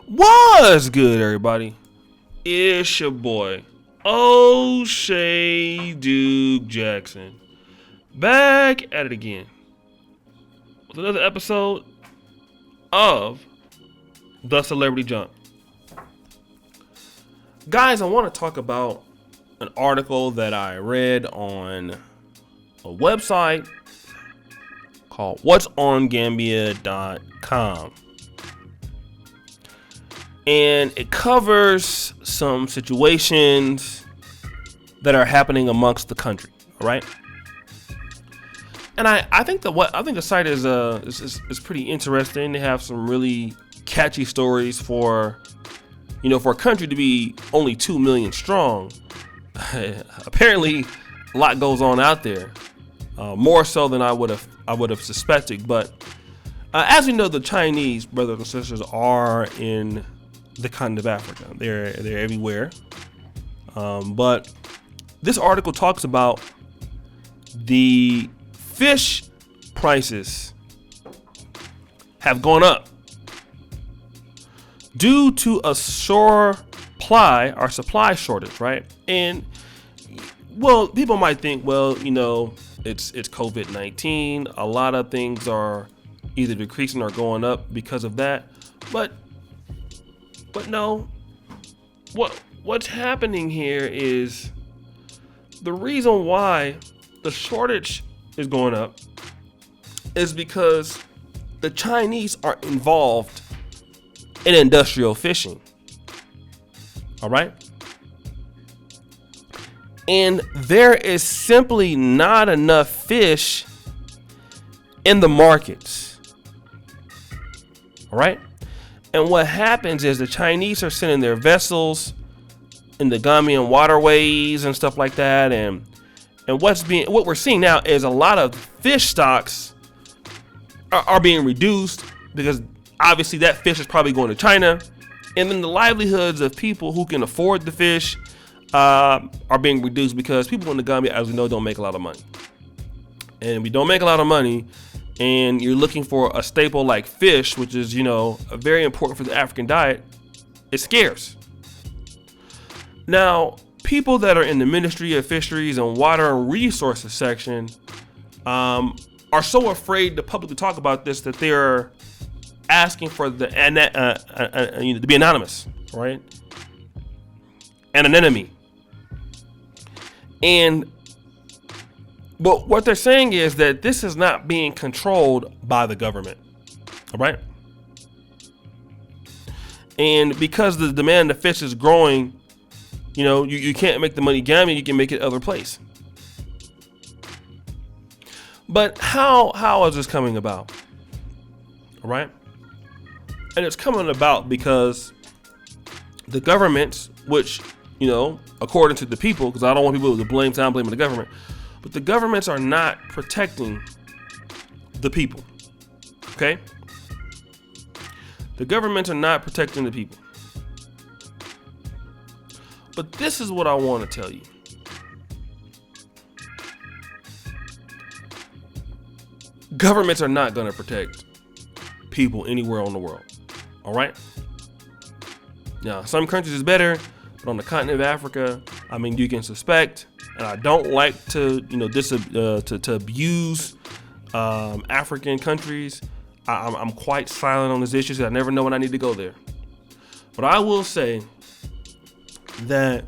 What's good, everybody? It's your boy, O'Shea Duke Jackson, back at it again with another episode of The Celebrity Jump. Guys, I want to talk about an article that I read on a website called whatsongambia.com. And it covers some situations that are happening amongst the country, all right? And I think the site is pretty interesting. They have some really catchy stories for a country to be only 2 million strong. Apparently, a lot goes on out there, more so than I would have suspected. But as we know, the Chinese brothers and sisters are in the continent of Africa. They're everywhere. But this article talks about the fish prices have gone up due to a supply shortage, right? And well, people might think, it's COVID-19. A lot of things are either decreasing or going up because of that. But no, what's happening here is the reason why the shortage is going up is because the Chinese are involved in industrial fishing. All right? And there is simply not enough fish in the markets. All right? And what happens is the Chinese are sending their vessels in the Gambian waterways and stuff like that. And what we're seeing now is a lot of fish stocks are being reduced because obviously that fish is probably going to China. And then the livelihoods of people who can afford the fish are being reduced because people in the Gambia, as we know, don't make a lot of money. And if we don't make a lot of money, and you're looking for a staple like fish, which is, very important for the African diet, it's scarce. Now, people that are in the Ministry of Fisheries and Water and Resources section are so afraid to publicly talk about this that they're asking for to be anonymous, right? Anonymity. But what they're saying is that this is not being controlled by the government. All right. And because the demand of fish is growing, you can't make the money Gambia, you can make it other place. But how is this coming about? All right. And it's coming about because the governments, which, according to the people, because I don't want people to blame the government, but the governments are not protecting the people. Okay? The governments are not protecting the people. But this is what I want to tell you. Governments are not going to protect people anywhere in the world. All right? Now, some countries is better, but on the continent of Africa, you can suspect. And I don't like to, to abuse African countries. I'm quite silent on this issue. So I never know when I need to go there. But I will say that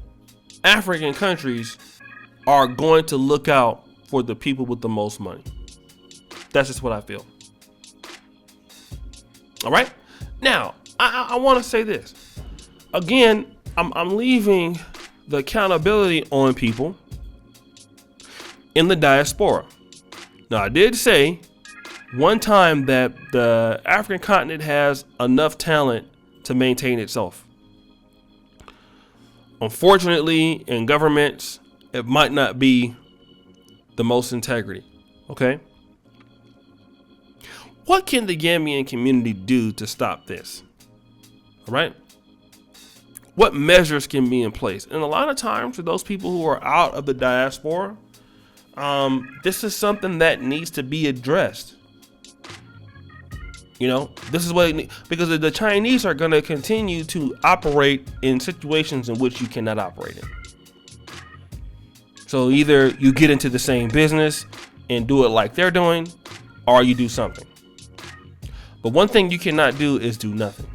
African countries are going to look out for the people with the most money. That's just what I feel. All right. Now, I want to say this again. I'm leaving the accountability on people in the diaspora. Now, I did say one time that the African continent has enough talent to maintain itself. Unfortunately, in governments, it might not be the most integrity. Okay? What can the Gambian community do to stop this? All right? What measures can be in place? And a lot of times for those people who are out of the diaspora, this is something that needs to be addressed. This is what because the Chinese are going to continue to operate in situations in which you cannot operate in. So either you get into the same business and do it like they're doing, or you do something. But one thing you cannot do is do nothing.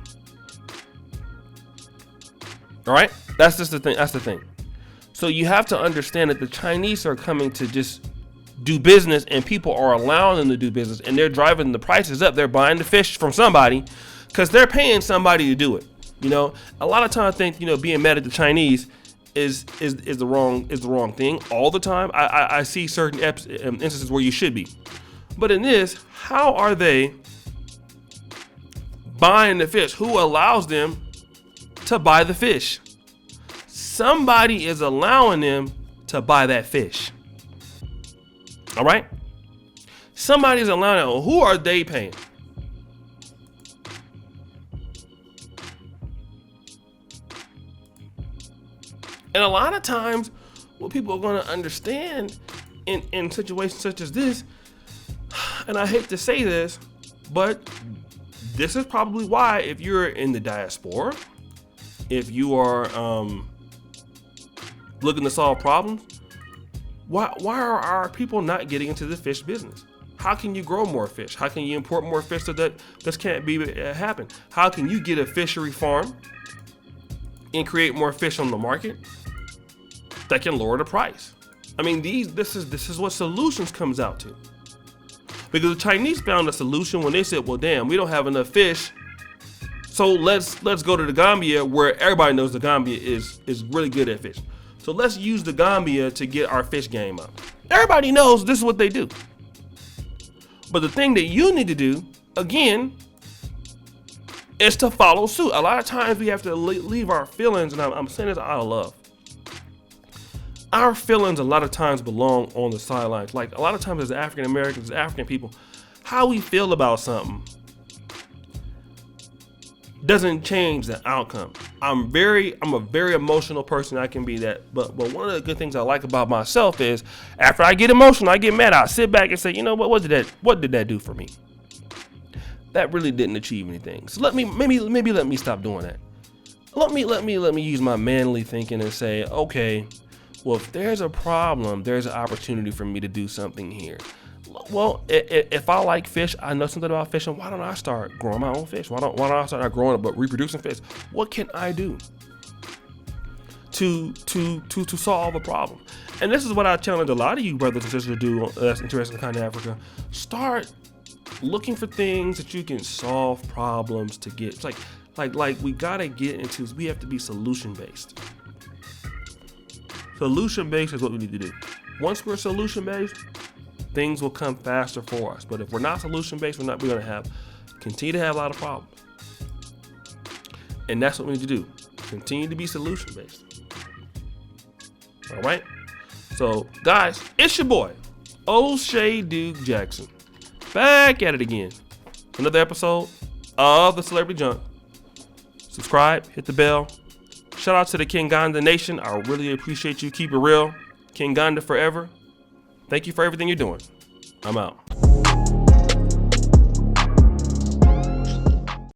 All right? That's just the thing. That's the thing. So you have to understand that the Chinese are coming to just do business, and people are allowing them to do business, and they're driving the prices up. They're buying the fish from somebody because they're paying somebody to do it. A lot of times I think, being mad at the Chinese is the wrong thing all the time. I see certain instances where you should be. But in this, how are they buying the fish? Who allows them to buy the fish? Somebody is allowing them to buy that fish. All right? Somebody's allowing it. Who are they paying? And a lot of times, what people are going to understand in situations such as this, and I hate to say this, but this is probably why, if you're in the diaspora, if you are looking to solve problems, why are our people not getting into the fish business? How can you grow more fish? How can you import more fish so that this can't be happen? How can you get a fishery farm and create more fish on the market that can lower the price? I mean, this is what solutions comes out to. Because the Chinese found a solution when they said, well, damn, we don't have enough fish, so let's go to the Gambia, where everybody knows the Gambia is really good at fish. So let's use the Gambia to get our fish game up. Everybody knows this is what they do. But the thing that you need to do, again, is to follow suit. A lot of times we have to leave our feelings, and I'm saying this out of love. Our feelings a lot of times belong on the sidelines. Like a lot of times as African Americans, as African people, how we feel about something doesn't change the outcome. I'm a very emotional person. I can be that. But one of the good things I like about myself is after I get emotional, I get mad, I sit back and say, you know what did that do for me? That really didn't achieve anything. So maybe let me stop doing that. Let me use my manly thinking and say, okay, well, if there's a problem, there's an opportunity for me to do something here. Well, if I like fish, I know something about fishing. Why don't I start growing my own fish? Why don't I start not growing it but reproducing fish? What can I do to solve a problem? And this is what I challenge a lot of you brothers and sisters to do that's interested in the continent of Africa. Start looking for things that you can solve problems to get. It's like we gotta get into. We have to be solution based. Solution based is what we need to do. Once we're solution based, things will come faster for us. But if we're not solution based, we're going to continue to have a lot of problems. And that's what we need to do. Continue to be solution based. All right. So guys, it's your boy, O'Shea Duke Jackson, back at it again. Another episode of the Celebrity Junk. Subscribe, hit the bell. Shout out to the Kinganda Nation. I really appreciate you. Keep it real. Kinganda forever. Thank you for everything you're doing. I'm out.